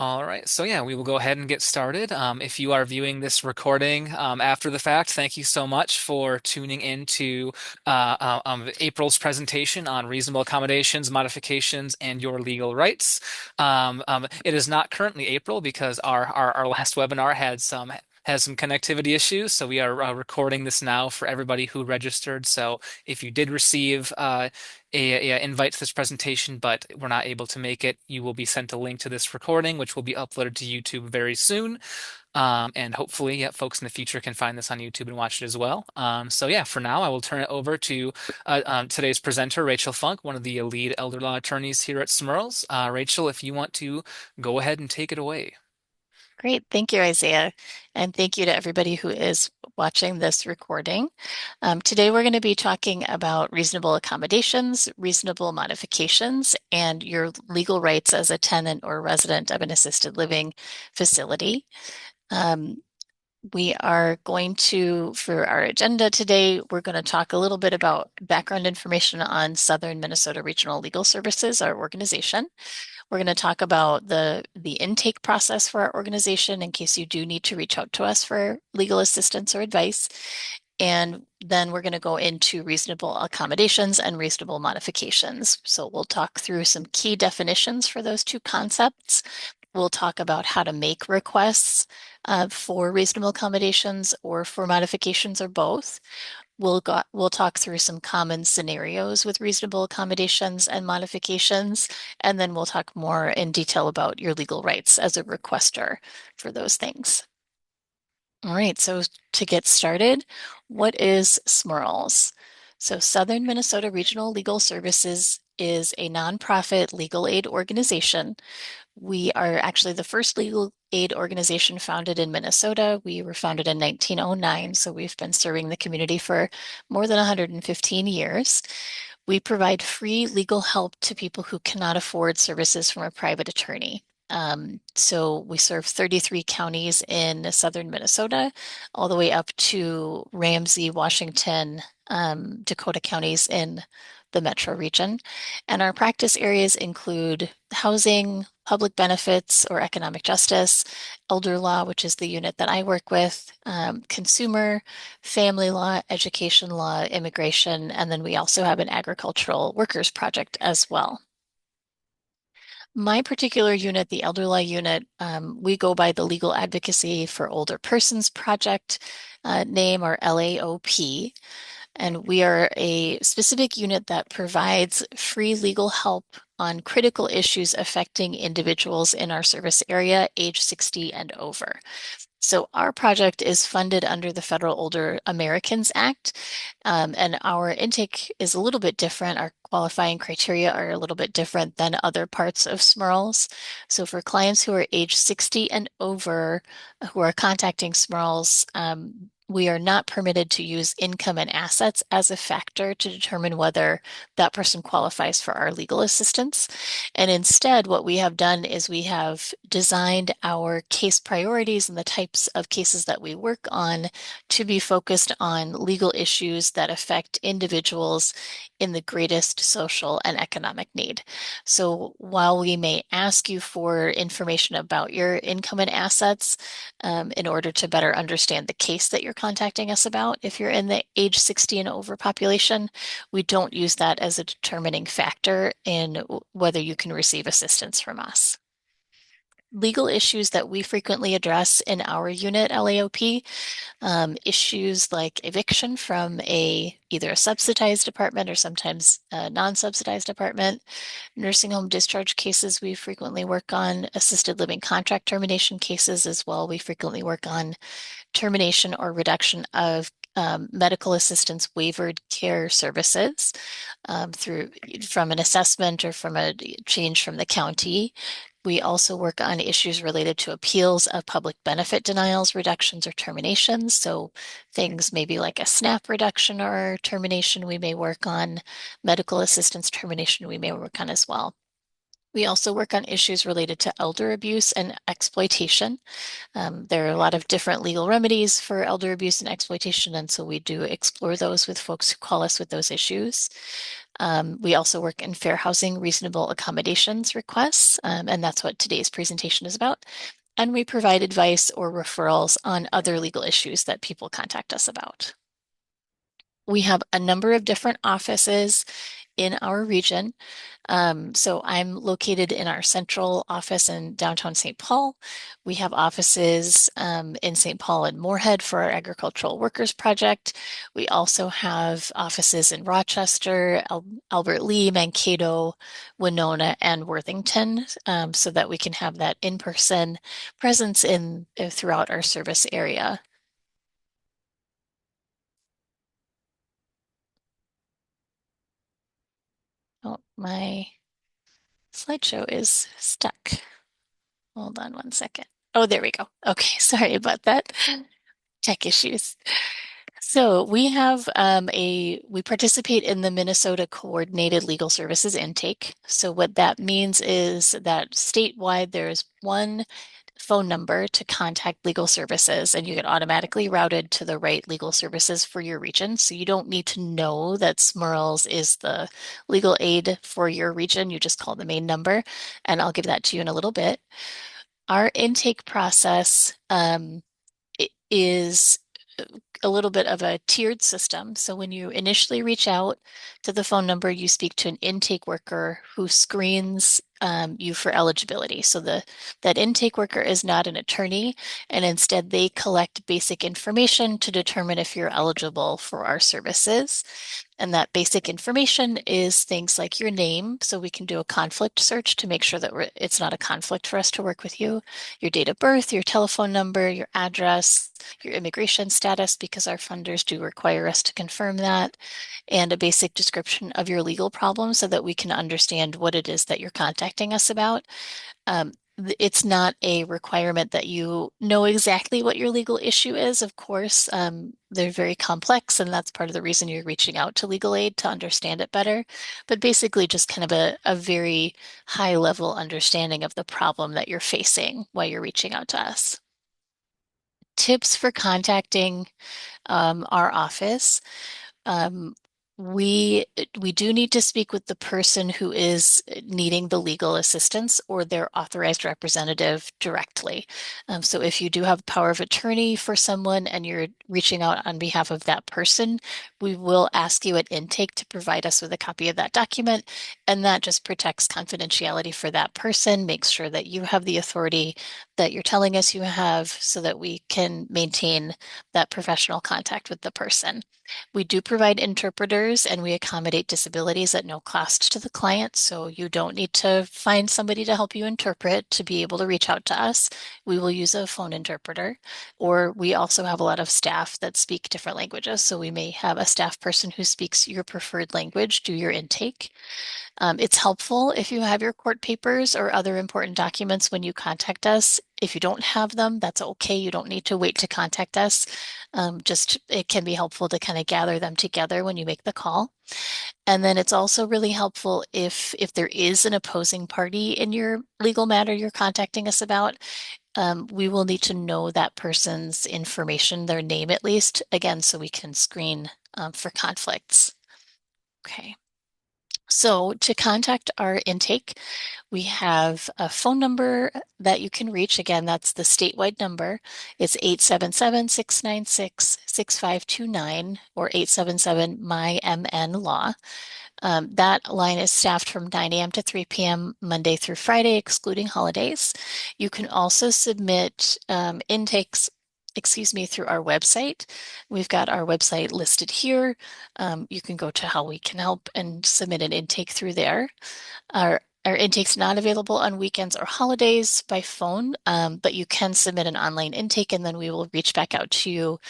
All right, so yeah, we will go ahead and get started. If you are viewing this recording after the fact, thank you so much for tuning in to April's presentation on reasonable accommodations, modifications, and your legal rights. It is not currently April because our last webinar has some connectivity issues, so we are recording this now for everybody who registered. So if you did receive a invite to this presentation, but we're not able to make it, you will be sent a link to this recording, which will be uploaded to YouTube very soon. And hopefully, yeah, folks in the future can find this on YouTube and watch it as well. So yeah, for now, I will turn it over to today's presenter, Rachel Funk, one of the lead elder law attorneys here at Smurls. Rachel, if you want to go ahead and take it away. Great. Thank you, Isaiah. And thank you to everybody who is watching this recording. Today, we're going to be talking about reasonable accommodations, reasonable modifications, and your legal rights as a tenant or resident of an assisted living facility. Um, we are going to, for our agenda today, we're going to talk a little bit about background information on Southern Minnesota Regional Legal Services, our organization. We're going to talk about the intake process for our organization in case you do need to reach out to us for legal assistance or advice. And then we're going to go into reasonable accommodations and reasonable modifications. So we'll talk through some key definitions for those two concepts. We'll talk about how to make requests for reasonable accommodations or for modifications or both. We'll talk through some common scenarios with reasonable accommodations and modifications, and then we'll talk more in detail about your legal rights as a requester for those things. All right, so to get started, what is SMIRLS? So Southern Minnesota Regional Legal Services is a nonprofit legal aid organization. We are actually the first legal aid organization founded in Minnesota. We were founded in 1909, so we've been serving the community for more than 115 years. We provide free legal help to people who cannot afford services from a private attorney. So we serve 33 counties in southern Minnesota, all the way up to Ramsey, Washington, Dakota counties in the metro region. And our practice areas include housing, public benefits or economic justice, elder law, which is the unit that I work with, consumer, family law, education law, immigration, and then we also have an agricultural workers project as well. My particular unit, the Elder Law unit, we go by the Legal Advocacy for Older Persons Project name, or LAOP. And we are a specific unit that provides free legal help on critical issues affecting individuals in our service area, age 60 and over. So our project is funded under the Federal Older Americans Act, and our intake is a little bit different. Our qualifying criteria are a little bit different than other parts of SMIRLS. So for clients who are age 60 and over who are contacting SMIRLS, we are not permitted to use income and assets as a factor to determine whether that person qualifies for our legal assistance. And instead, what we have done is we have designed our case priorities and the types of cases that we work on to be focused on legal issues that affect individuals in the greatest social and economic need. So while we may ask you for information about your income and assets, in order to better understand the case that you're contacting us about, if you're in the age 60 and over population, we don't use that as a determining factor in whether you can receive assistance from us. Legal issues that we frequently address in our unit, LAOP, issues like eviction from either a subsidized apartment or sometimes a non-subsidized apartment, nursing home discharge cases we frequently work on, assisted living contract termination cases as well. We frequently work on termination or reduction of medical assistance waivered care services from an assessment or from a change from the county. We also work on issues related to appeals of public benefit denials, reductions, or terminations. So things maybe like a SNAP reduction or termination we may work on, medical assistance termination we may work on as well. We also work on issues related to elder abuse and exploitation. There are a lot of different legal remedies for elder abuse and exploitation, and so we do explore those with folks who call us with those issues. We also work in fair housing, reasonable accommodations requests, and that's what today's presentation is about. And we provide advice or referrals on other legal issues that people contact us about. We have a number of different offices in our region. So I'm located in our central office in downtown St. Paul. We have offices in St. Paul and Moorhead for our agricultural workers project. We also have offices in Rochester, Albert Lee, Mankato, Winona, and Worthington, so that we can have that in-person presence in throughout our service area. Oh, my slideshow is stuck. Hold on one second. Oh, there we go. Okay, sorry about that. Tech issues. So we have we participate in the Minnesota Coordinated Legal Services Intake. So what that means is that statewide there's one phone number to contact legal services, and you get automatically routed to the right legal services for your region. So you don't need to know that SMERLS is the legal aid for your region. You just call the main number, and I'll give that to you in a little bit. Our intake process is a little bit of a tiered system. So when you initially reach out to the phone number, you speak to an intake worker who screens you for eligibility. So that intake worker is not an attorney, and instead they collect basic information to determine if you're eligible for our services. And that basic information is things like your name, so we can do a conflict search to make sure that it's not a conflict for us to work with you, your date of birth, your telephone number, your address, your immigration status, because our funders do require us to confirm that, and a basic description of your legal problem so that we can understand what it is that you're contacting us about. It's not a requirement that you know exactly what your legal issue is. Of course, they're very complex, and that's part of the reason you're reaching out to legal aid to understand it better. But basically, just kind of a very high level understanding of the problem that you're facing while you're reaching out to us. Tips for contacting our office. Um, we do need to speak with the person who is needing the legal assistance or their authorized representative directly. So if you do have power of attorney for someone and you're reaching out on behalf of that person, we will ask you at intake to provide us with a copy of that document, and that just protects confidentiality for that person, makes sure that you have the authority that you're telling us you have so that we can maintain that professional contact with the person. We do provide interpreters and we accommodate disabilities at no cost to the client, so you don't need to find somebody to help you interpret to be able to reach out to us. We will use a phone interpreter, or we also have a lot of staff that speak different languages, so we may have a staff person who speaks your preferred language do your intake. It's helpful if you have your court papers or other important documents when you contact us. If you don't have them, that's okay. You don't need to wait to contact us. Just it can be helpful to kind of gather them together when you make the call. And then it's also really helpful if there is an opposing party in your legal matter you're contacting us about. We will need to know that person's information, their name at least, again, so we can screen for conflicts. Okay. So to contact our intake, we have a phone number that you can reach. Again, that's the statewide number. It's 877-696-6529 or 877-MY-MN-LAW. That line is staffed from 9 a.m. to 3 p.m. Monday through Friday, excluding holidays. You can also submit intakes, through our website. We've got our website listed here. You can go to how we can help and submit an intake through there. Our intake's not available on weekends or holidays by phone, but you can submit an online intake and then we will reach back out to you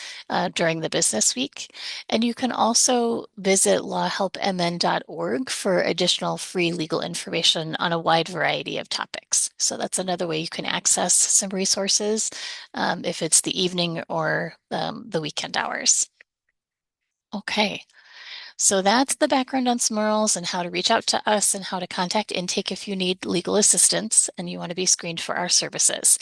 during the business week. And you can also visit lawhelpmn.org for additional free legal information on a wide variety of topics. So that's another way you can access some resources if it's the evening or the weekend hours. Okay. So that's the background on SMERLS and how to reach out to us and how to contact intake if you need legal assistance and you want to be screened for our services.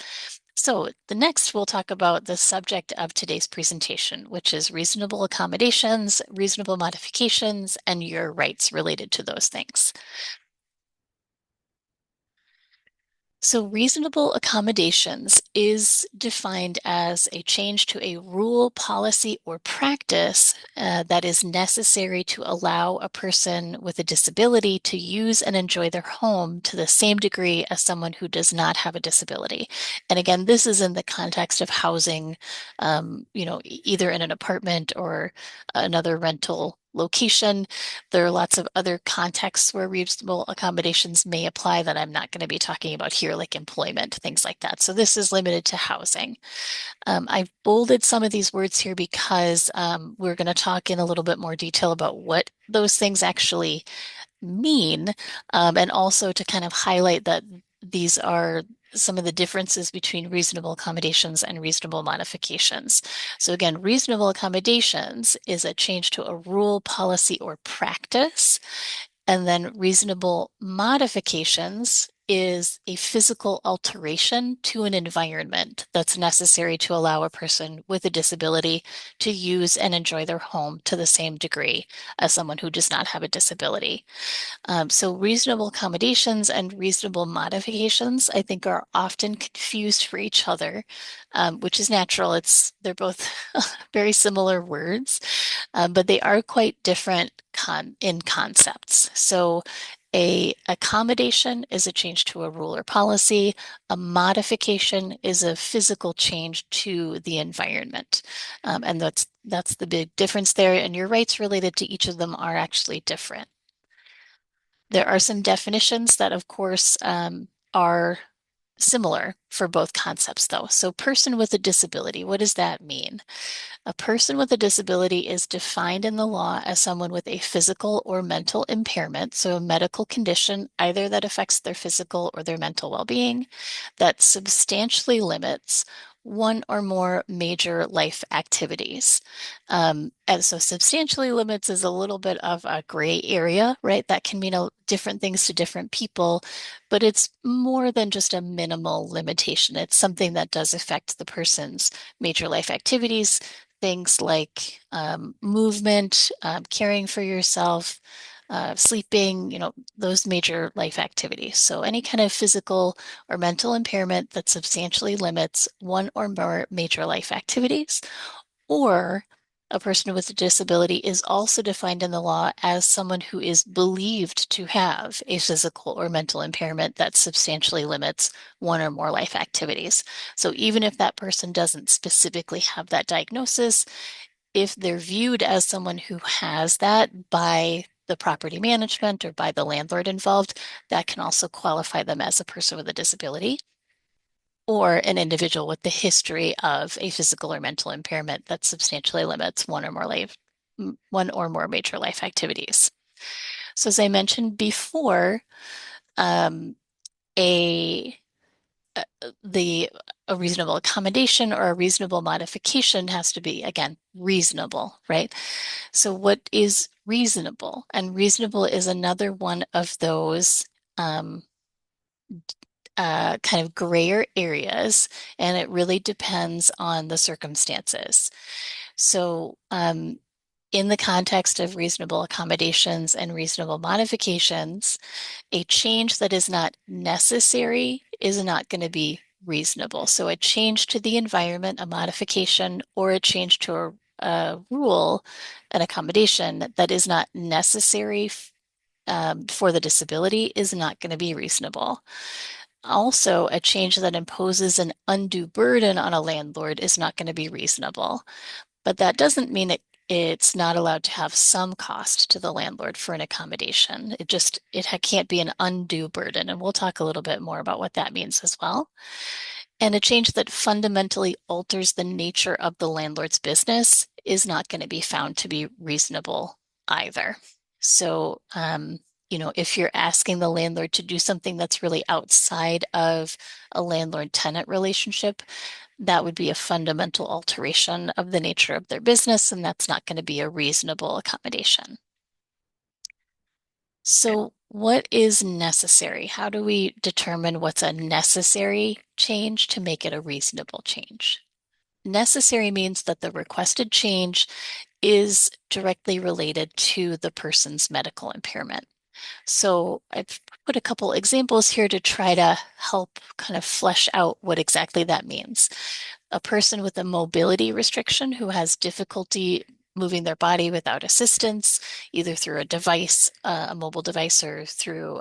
So the next we'll talk about the subject of today's presentation, which is reasonable accommodations, reasonable modifications, and your rights related to those things. So reasonable accommodations is defined as a change to a rule, policy, or practice that is necessary to allow a person with a disability to use and enjoy their home to the same degree as someone who does not have a disability. And again, this is in the context of housing, either in an apartment or another rental location. There are lots of other contexts where reasonable accommodations may apply that I'm not going to be talking about here, like employment, things like that. So this is limited to housing. I've bolded some of these words here because we're going to talk in a little bit more detail about what those things actually mean, and also to kind of highlight that these are some of the differences between reasonable accommodations and reasonable modifications. So again, reasonable accommodations is a change to a rule, policy, or practice. And then reasonable modifications is a physical alteration to an environment that's necessary to allow a person with a disability to use and enjoy their home to the same degree as someone who does not have a disability. So reasonable accommodations and reasonable modifications, I think, are often confused for each other, which is natural. They're both very similar words, but they are quite different in concepts. So a accommodation is a change to a rule or policy. A modification is a physical change to the environment. And that's the big difference there. And your rights related to each of them are actually different. There are some definitions that, of course, are similar for both concepts, though. So, person with a disability, what does that mean? A person with a disability is defined in the law as someone with a physical or mental impairment, so a medical condition either that affects their physical or their mental well-being, that substantially limits one or more major life activities. And so substantially limits is a little bit of a gray area, right? That can mean different things to different people, but it's more than just a minimal limitation. It's something that does affect the person's major life activities, things like movement, caring for yourself, sleeping, those major life activities. So any kind of physical or mental impairment that substantially limits one or more major life activities, or a person with a disability is also defined in the law as someone who is believed to have a physical or mental impairment that substantially limits one or more life activities. So even if that person doesn't specifically have that diagnosis, if they're viewed as someone who has that by the property management or by the landlord involved, that can also qualify them as a person with a disability or an individual with the history of a physical or mental impairment that substantially limits one or more major life activities. So as I mentioned before, um, a the a reasonable accommodation or a reasonable modification has to be, again, reasonable, right? So what is reasonable? And reasonable is another one of those um, kind of grayer areas, and it really depends on the circumstances. So, in the context of reasonable accommodations and reasonable modifications, a change that is not necessary is not going to be reasonable. So, a change to the environment, a modification, or a change to a rule, an accommodation that is not necessary for the disability is not going to be reasonable. Also, a change that imposes an undue burden on a landlord is not going to be reasonable. But that doesn't mean it's not allowed to have some cost to the landlord for an accommodation. It can't be an undue burden. And we'll talk a little bit more about what that means as well. And a change that fundamentally alters the nature of the landlord's business is not going to be found to be reasonable either. So, if you're asking the landlord to do something that's really outside of a landlord-tenant relationship, that would be a fundamental alteration of the nature of their business, and that's not going to be a reasonable accommodation. So What is necessary? How do we determine what's a necessary change to make it a reasonable change? Necessary means that the requested change is directly related to the person's medical impairment. So I've put a couple examples here to try to help kind of flesh out what exactly that means. A person with a mobility restriction who has difficulty moving their body without assistance, either through a device, a mobile device, or through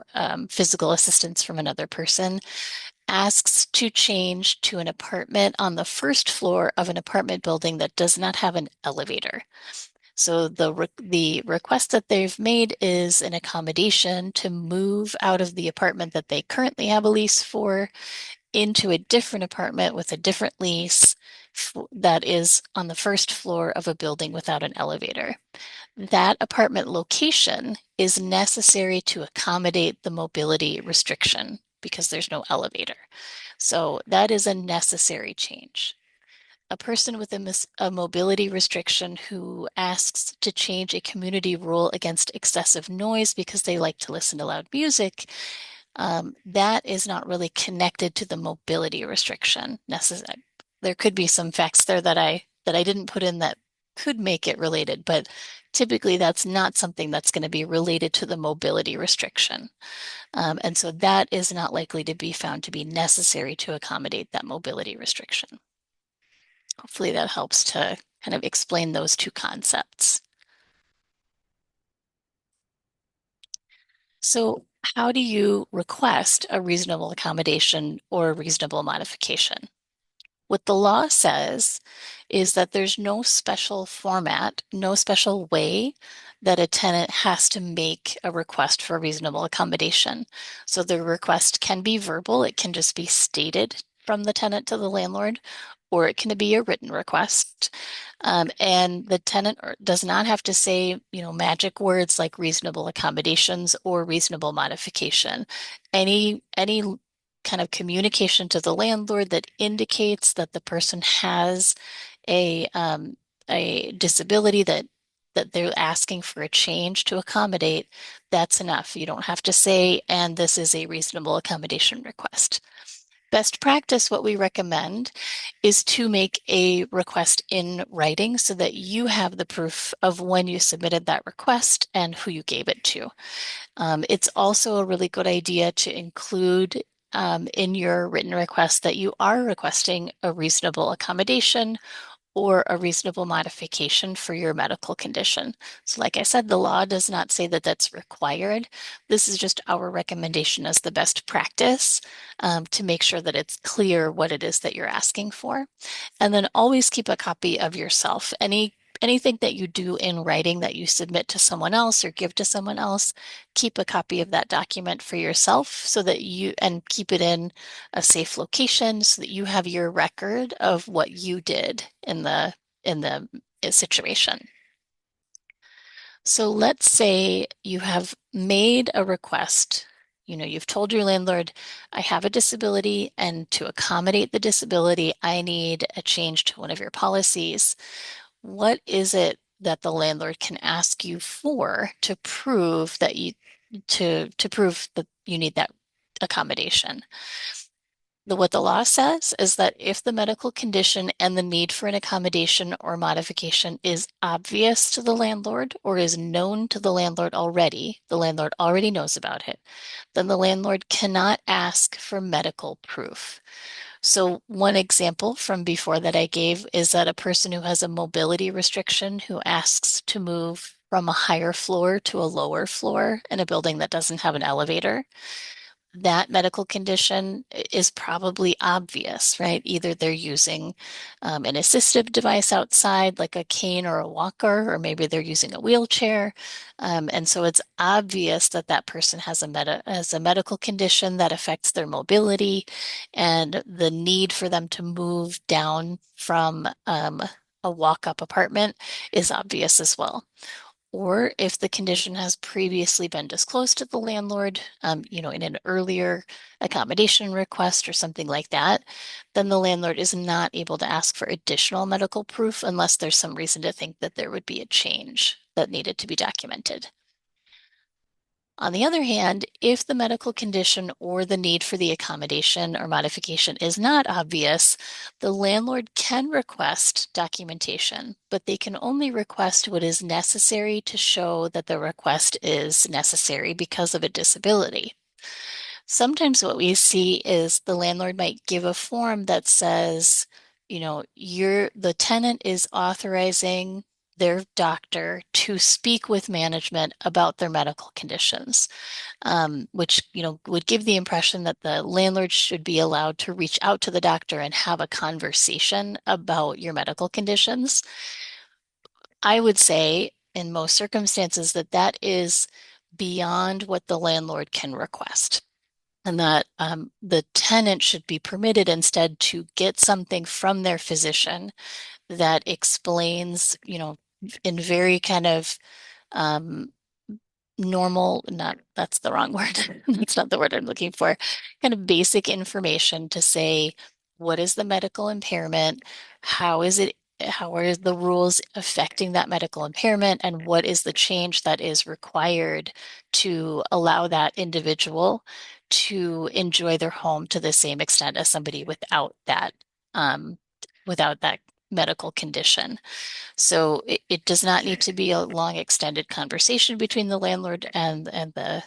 physical assistance from another person, asks to change to an apartment on the first floor of an apartment building that does not have an elevator. So the request that they've made is an accommodation to move out of the apartment that they currently have a lease for into a different apartment with a different lease that is on the first floor of a building without an elevator. That apartment location is necessary to accommodate the mobility restriction because there's no elevator. So that is a necessary change. A person with a mobility restriction who asks to change a community rule against excessive noise because they like to listen to loud music, that is not really connected to the mobility restriction necessarily. There could be some facts there that I didn't put in that could make it related, but typically that's not something that's going to be related to the mobility restriction. And so that is not likely to be found to be necessary to accommodate that mobility restriction. Hopefully that helps to kind of explain those two concepts. So how do you request a reasonable accommodation or a reasonable modification? What the law says is that there's no special format, no special way that a tenant has to make a request for reasonable accommodation. So the request can be verbal, it can just be stated from the tenant to the landlord, or it can be a written request. And the tenant does not have to say, magic words like reasonable accommodations or reasonable modification. Any kind of communication to the landlord that indicates that the person has a disability that they're asking for a change to accommodate, that's enough. You don't have to say, and this is a reasonable accommodation request. Best practice, what we recommend is to make a request in writing so that you have the proof of when you submitted that request and who you gave it to. It's also a really good idea to include in your written request that you are requesting a reasonable accommodation or a reasonable modification for your medical condition. So like I said, the law does not say that that's required. This is just our recommendation as the best practice to make sure that it's clear what it is that you're asking for. And then always keep a copy of yourself. Anything that you do in writing that you submit to someone else or give to someone else, keep a copy of that document for yourself so that and keep it in a safe location so that you have your record of what you did in the situation. So let's say you have made a request. You've told your landlord, I have a disability, and to accommodate the disability, I need a change to one of your policies. What is it that the landlord can ask you for to prove that to prove that you need that accommodation? What the law says is that if the medical condition and the need for an accommodation or modification is obvious to the landlord or is known to the landlord already knows about it, then the landlord cannot ask for medical proof. So one example from before that I gave is that a person who has a mobility restriction who asks to move from a higher floor to a lower floor in a building that doesn't have an elevator, that medical condition is probably obvious, right? Either they're using an assistive device outside, like a cane or a walker, or maybe they're using a wheelchair. And so it's obvious that that person has a medical condition that affects their mobility, and the need for them to move down from a walk-up apartment is obvious as well. Or if the condition has previously been disclosed to the landlord, in an earlier accommodation request or something like that, then the landlord is not able to ask for additional medical proof unless there's some reason to think that there would be a change that needed to be documented. On the other hand, if the medical condition or the need for the accommodation or modification is not obvious, the landlord can request documentation, but they can only request what is necessary to show that the request is necessary because of a disability. Sometimes what we see is the landlord might give a form that says, the tenant is authorizing their doctor to speak with management about their medical conditions, which, would give the impression that the landlord should be allowed to reach out to the doctor and have a conversation about your medical conditions. I would say in most circumstances that that is beyond what the landlord can request, and that the tenant should be permitted instead to get something from their physician that explains, in very kind of um, normal, not, that's the wrong word. That's not the word I'm looking for. Kind of basic information to say, what is the medical impairment? How is it, how are the rules affecting that medical impairment? And what is the change that is required to allow that individual to enjoy their home to the same extent as somebody um, without that medical condition? So it does not need to be a long extended conversation between the landlord and the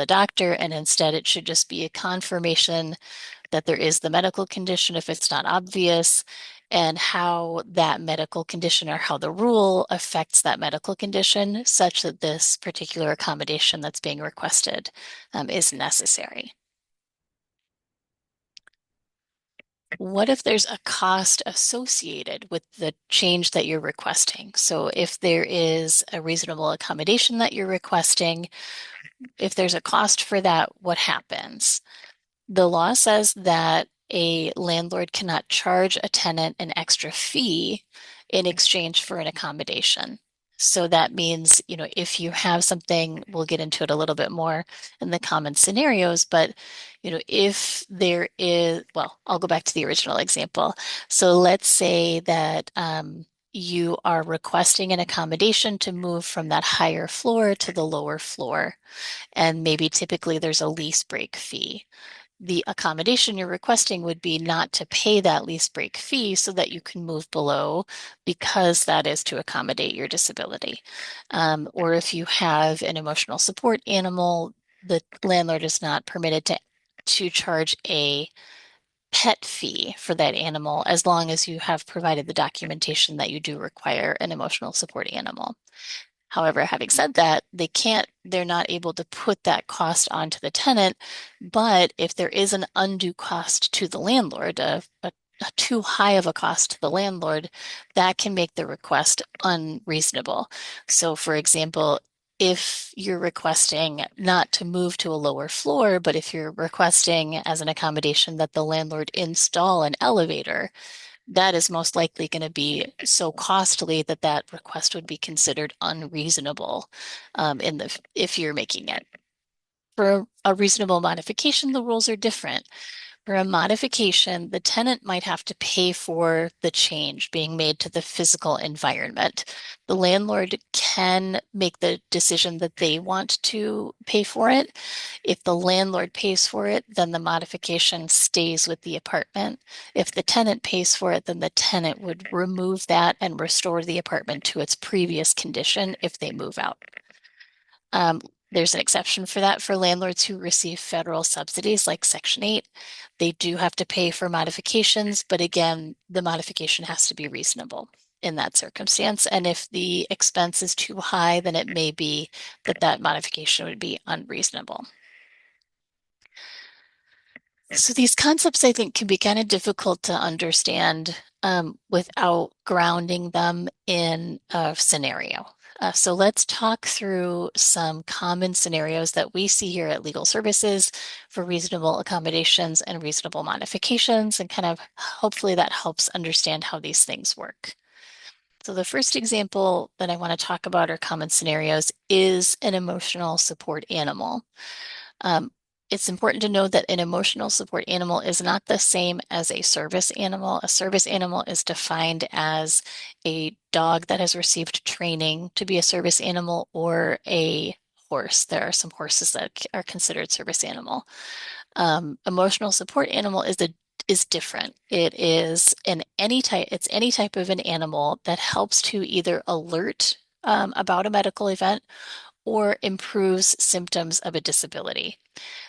doctor, and instead it should just be a confirmation that there is the medical condition if it's not obvious, and how that medical condition or how the rule affects that medical condition such that this particular accommodation that's being requested is necessary. What if there's a cost associated with the change that you're requesting? So if there is a reasonable accommodation that you're requesting, if there's a cost for that, what happens? The law says that a landlord cannot charge a tenant an extra fee in exchange for an accommodation. So that means, if you have something, we'll get into it a little bit more in the common scenarios, but, if there is, well, I'll go back to the original example. So let's say that you are requesting an accommodation to move from that higher floor to the lower floor, and maybe typically there's a lease break fee. The accommodation you're requesting would be not to pay that lease break fee so that you can move below, because that is to accommodate your disability. Or if you have an emotional support animal, the landlord is not permitted to charge a pet fee for that animal as long as you have provided the documentation that you do require an emotional support animal. However, having said that, they're not able to put that cost onto the tenant. But if there is an undue cost to the landlord, a too high of a cost to the landlord, that can make the request unreasonable. So, for example, if you're requesting not to move to a lower floor, but if you're requesting as an accommodation that the landlord install an elevator, that is most likely going to be so costly that that request would be considered unreasonable if you're making it. For a reasonable modification, the rules are different. For a modification, the tenant might have to pay for the change being made to the physical environment. The landlord can make the decision that they want to pay for it. If the landlord pays for it, then the modification stays with the apartment. If the tenant pays for it, then the tenant would remove that and restore the apartment to its previous condition if they move out. Um, there's an exception for that for landlords who receive federal subsidies like Section 8. They do have to pay for modifications, but again, the modification has to be reasonable in that circumstance. And if the expense is too high, then it may be that that modification would be unreasonable. So these concepts, I think, can be kind of difficult to understand without grounding them in a scenario. So let's talk through some common scenarios that we see here at Legal Services for reasonable accommodations and reasonable modifications, and kind of hopefully that helps understand how these things work. So the first example that I want to talk about, or common scenarios, is an emotional support animal. Um, it's important to know that an emotional support animal is not the same as a service animal. A service animal is defined as a dog that has received training to be a service animal, or a horse. There are some horses that are considered service animal. Emotional support animal is different. It is it's any type of an animal that helps to either alert about a medical event or improves symptoms of a disability.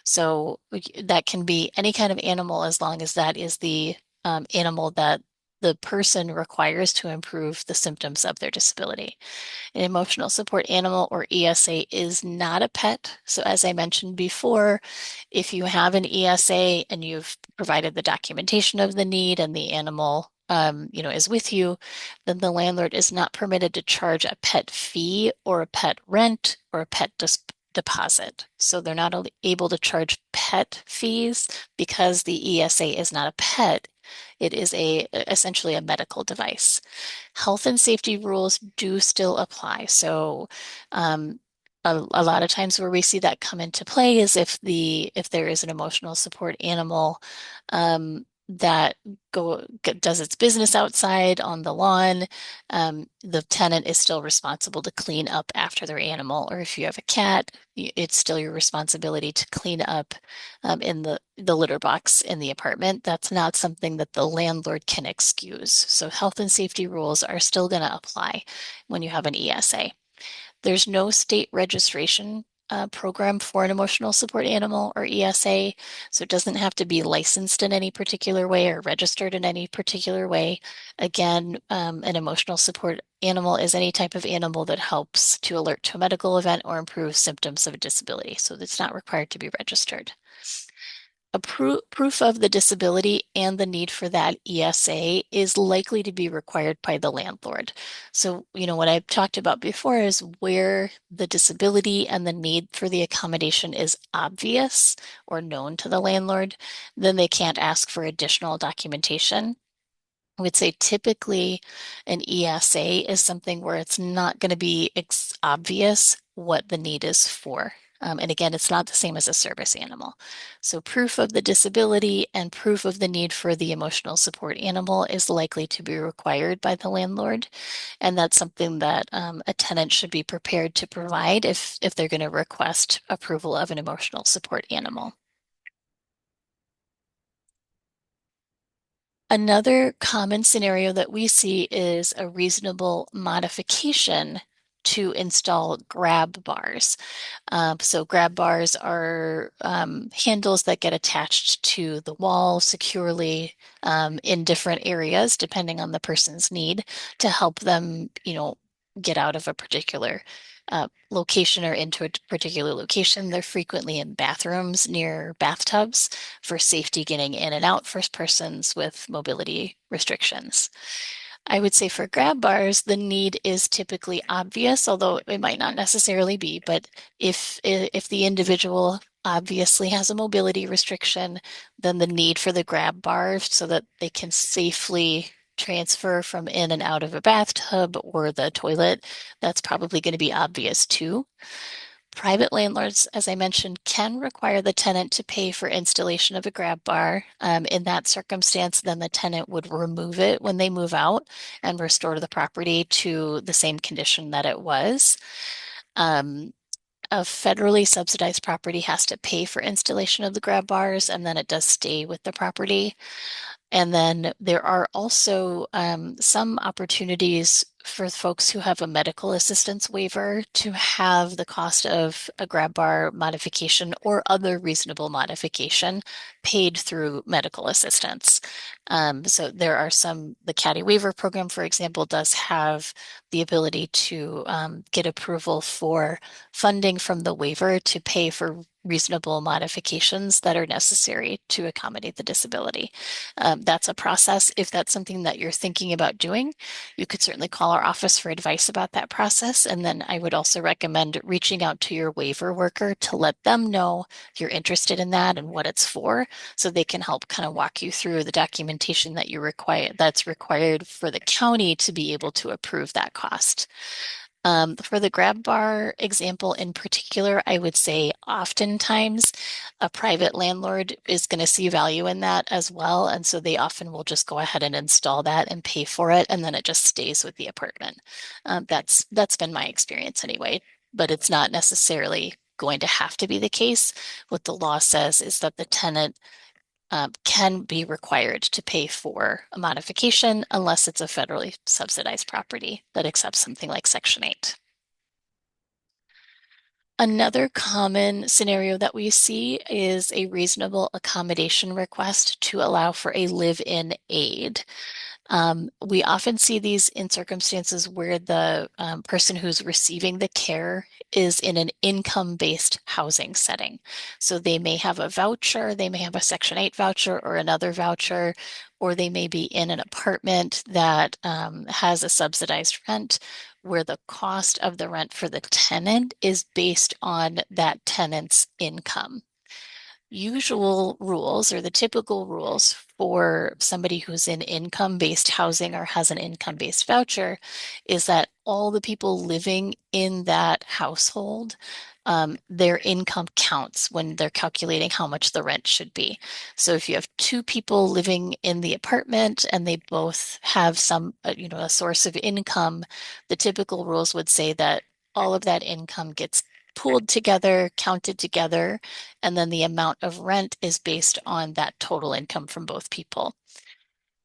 So that can be any kind of animal as long as that is the animal that the person requires to improve the symptoms of their disability. An emotional support animal, or ESA, is not a pet. So as I mentioned before, if you have an ESA and you've provided the documentation of the need and the animal is with you, then the landlord is not permitted to charge a pet fee or a pet rent or a pet deposit. So they're not able to charge pet fees because the ESA is not a pet. It is essentially a medical device. Health and safety rules do still apply. So um, a lot of times where we see that come into play is if there is an emotional support animal that does its business outside on the lawn, the tenant is still responsible to clean up after their animal. Or if you have a cat, it's still your responsibility to clean up in the litter box in the apartment. That's not something that the landlord can excuse. So health and safety rules are still going to apply when you have an ESA. There's no state registration program for an emotional support animal or ESA, so it doesn't have to be licensed in any particular way or registered in any particular way. Again, an emotional support animal is any type of animal that helps to alert to a medical event or improve symptoms of a disability, so it's not required to be registered. A proof of the disability and the need for that ESA is likely to be required by the landlord. So, what I've talked about before is where the disability and the need for the accommodation is obvious or known to the landlord, then they can't ask for additional documentation. I would say typically an ESA is something where it's not going to be obvious what the need is for. And again, it's not the same as a service animal. So proof of the disability and proof of the need for the emotional support animal is likely to be required by the landlord. And that's something that a tenant should be prepared to provide if they're going to request approval of an emotional support animal. Another common scenario that we see is a reasonable modification to install grab bars. So grab bars are handles that get attached to the wall securely in different areas, depending on the person's need, to help them, get out of a particular location or into a particular location. They're frequently in bathrooms near bathtubs for safety getting in and out for persons with mobility restrictions. I would say for grab bars, the need is typically obvious, although it might not necessarily be. But if the individual obviously has a mobility restriction, then the need for the grab bar so that they can safely transfer from in and out of a bathtub or the toilet, that's probably going to be obvious too. Private landlords, as I mentioned, can require the tenant to pay for installation of a grab bar. In that circumstance, then the tenant would remove it when they move out and restore the property to the same condition that it was. Um, a federally subsidized property has to pay for installation of the grab bars, and then it does stay with the property. And then there are also some opportunities for folks who have a medical assistance waiver to have the cost of a grab bar modification or other reasonable modification paid through medical assistance. So there are the Caddy Waiver Program, for example, does have the ability to get approval for funding from the waiver to pay for reasonable modifications that are necessary to accommodate the disability. That's a process. If that's something that you're thinking about doing, you could certainly call our office for advice about that process. And then I would also recommend reaching out to your waiver worker to let them know you're interested in that and what it's for, so they can help kind of walk you through the documentation that's required for the county to be able to approve that cost. For the grab bar example in particular, I would say oftentimes a private landlord is going to see value in that as well. And so they often will just go ahead and install that and pay for it, and then it just stays with the apartment. That's been my experience anyway. but it's not necessarily going to have to be the case. What the law says is that the tenant can be required to pay for a modification unless it's a federally subsidized property that accepts something like Section 8. Another common scenario that we see is a reasonable accommodation request to allow for a live-in aid. We often see these in circumstances where the person who's receiving the care is in an income-based housing setting. So they may have a voucher, they may have a Section 8 voucher or another voucher, or they may be in an apartment that has a subsidized rent where the cost of the rent for the tenant is based on that tenant's income. Usual rules or the typical rules for somebody who's in income-based housing or has an income-based voucher is that all the people living in that household, their income counts when they're calculating how much the rent should be. So if you have two people living in the apartment and they both have some, a source of income, the typical rules would say that all of that income gets pooled together, counted together, and then the amount of rent is based on that total income from both people.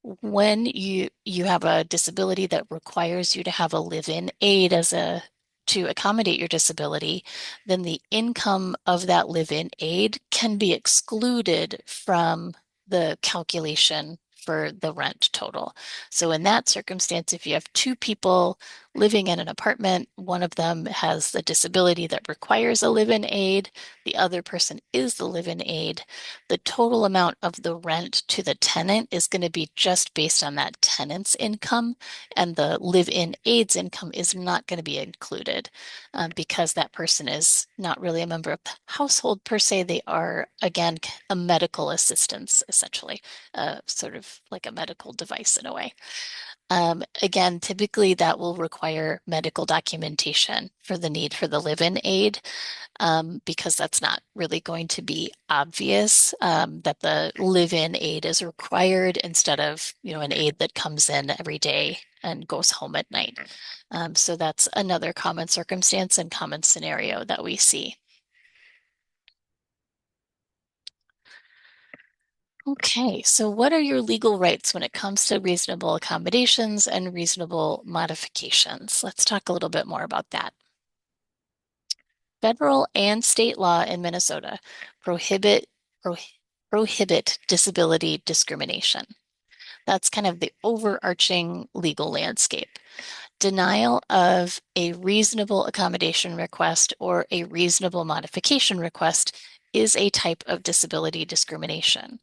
When you have a disability that requires you to have a live-in aid to accommodate your disability, then the income of that live-in aid can be excluded from the calculation for the rent total. So in that circumstance, if you have two people living in an apartment, one of them has the disability that requires a live-in aid, the other person is the live-in aid, the total amount of the rent to the tenant is going to be just based on that tenant's income, and the live-in aid's income is not going to be included because that person is not really a member of the household per se. They are, again, a medical assistance, essentially, sort of like a medical device in a way. Again, typically that will require medical documentation for the need for the live-in aid because that's not really going to be obvious that the live-in aid is required instead of, an aid that comes in every day and goes home at night. So that's another common circumstance and common scenario that we see. Okay, so what are your legal rights when it comes to reasonable accommodations and reasonable modifications? Let's talk a little bit more about that. Federal and state law in Minnesota prohibit pro prohibit disability discrimination. That's kind of the overarching legal landscape. Denial of a reasonable accommodation request or a reasonable modification request is a type of disability discrimination.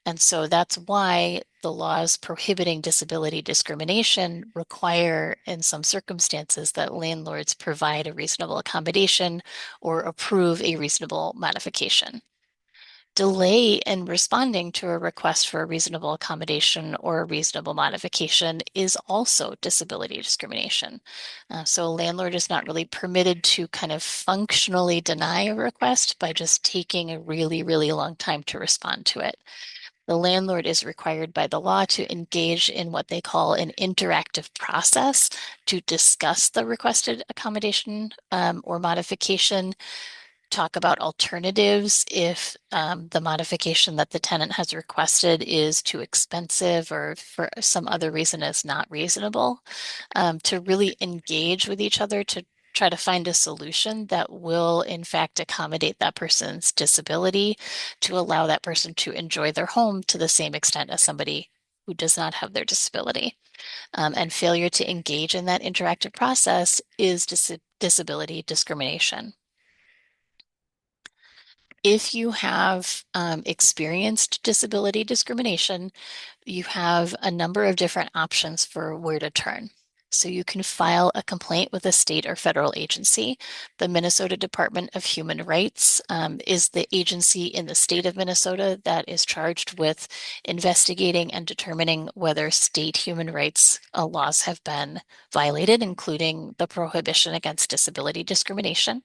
And so that's why the laws prohibiting disability discrimination require, in some circumstances, that landlords provide a reasonable accommodation or approve a reasonable modification. Delay in responding to a request for a reasonable accommodation or a reasonable modification is also disability discrimination. So a landlord is not really permitted to kind of functionally deny a request by just taking a really, really long time to respond to it. The landlord is required by the law to engage in what they call an interactive process to discuss the requested accommodation or modification, talk about alternatives if the modification that the tenant has requested is too expensive or for some other reason is not reasonable, to really engage with each other to try to find a solution that will in fact accommodate that person's disability to allow that person to enjoy their home to the same extent as somebody who does not have their disability. And failure to engage in that interactive process is disability discrimination. If you have experienced disability discrimination, you have a number of different options for where to turn. So you can file a complaint with a state or federal agency. The Minnesota Department of Human Rights is the agency in the state of Minnesota that is charged with investigating and determining whether state human rights laws have been violated, including the prohibition against disability discrimination.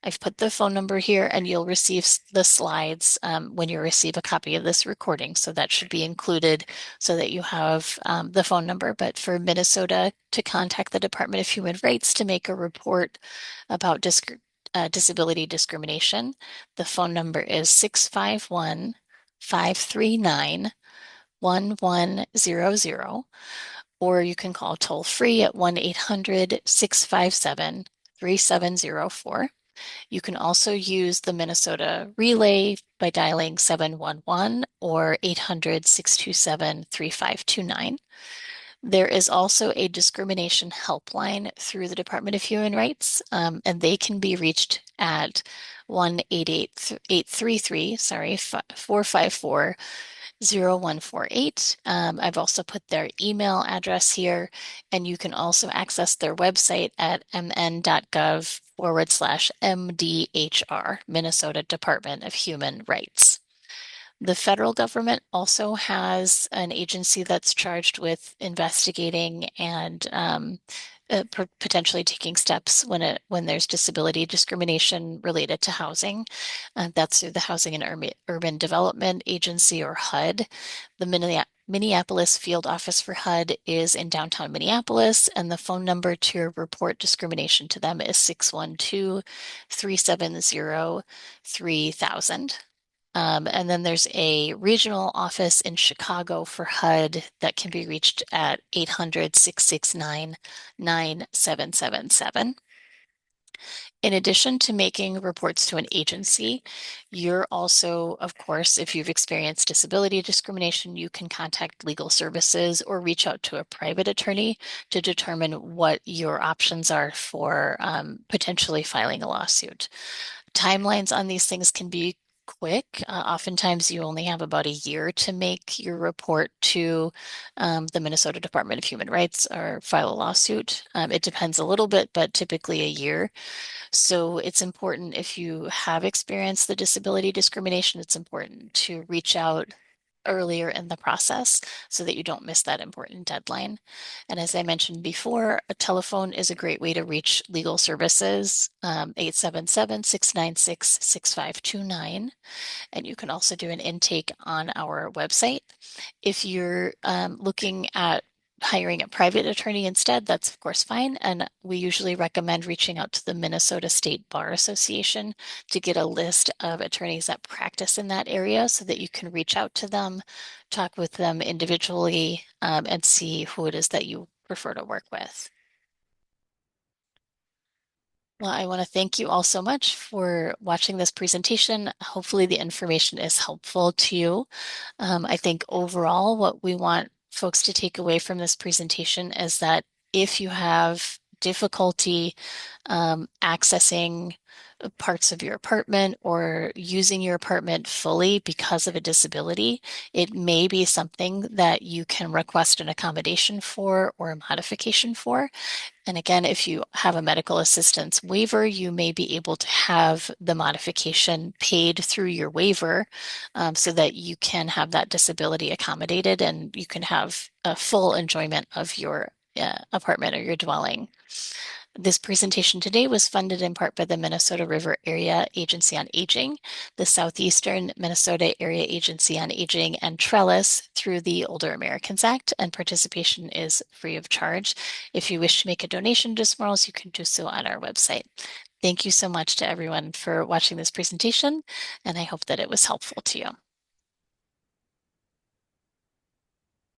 I've put the phone number here, and you'll receive the slides when you receive a copy of this recording. So that should be included so that you have the phone number. But for Minnesota to contact the Department of Human Rights to make a report about disability discrimination, the phone number is 651 539 1100, or you can call toll free at 1-800-657-3704. You can also use the Minnesota Relay by dialing 711 or 800-627-3529. There is also a discrimination helpline through the Department of Human Rights, and they can be reached at 1-888-833, 454-0148. I've also put their email address here, and you can also access their website at mn.gov/MDHR, Minnesota Department of Human Rights. The federal government also has an agency that's charged with investigating and potentially taking steps when there's disability discrimination related to housing. That's through the Housing and Urban Development Agency, or HUD. The Minneapolis Field Office for HUD is in downtown Minneapolis, and the phone number to report discrimination to them is 612-370-3000. And then there's a regional office in Chicago for HUD that can be reached at 800-669-9777. In addition to making reports to an agency, you're also, of course, if you've experienced disability discrimination, you can contact legal services or reach out to a private attorney to determine what your options are for potentially filing a lawsuit. Timelines on these things can be quick. Oftentimes, you only have about a year to make your report to the Minnesota Department of Human Rights or file a lawsuit. It depends a little bit, but typically a year. So it's important, if you have experienced the disability discrimination, it's important to reach out earlier in the process so that you don't miss that important deadline. And as I mentioned before, a telephone is a great way to reach legal services, 877-696-6529. And you can also do an intake on our website. If you're looking at hiring a private attorney instead, that's of course fine. And we usually recommend reaching out to the Minnesota State Bar Association to get a list of attorneys that practice in that area so that you can reach out to them, talk with them individually, and see who it is that you prefer to work with. Well, I want to thank you all so much for watching this presentation. Hopefully the information is helpful to you. I think overall what we want folks to take away from this presentation is that if you have difficulty accessing parts of your apartment or using your apartment fully because of a disability, it may be something that you can request an accommodation for or a modification for. And again, if you have a medical assistance waiver, you may be able to have the modification paid through your waiver so that you can have that disability accommodated and you can have a full enjoyment of your apartment or your dwelling. This presentation today was funded in part by the Minnesota River Area Agency on Aging, the Southeastern Minnesota Area Agency on Aging, and Trellis through the Older Americans Act, and participation is free of charge. If you wish to make a donation to Smirls, you can do so on our website. Thank you so much to everyone for watching this presentation, and I hope that it was helpful to you.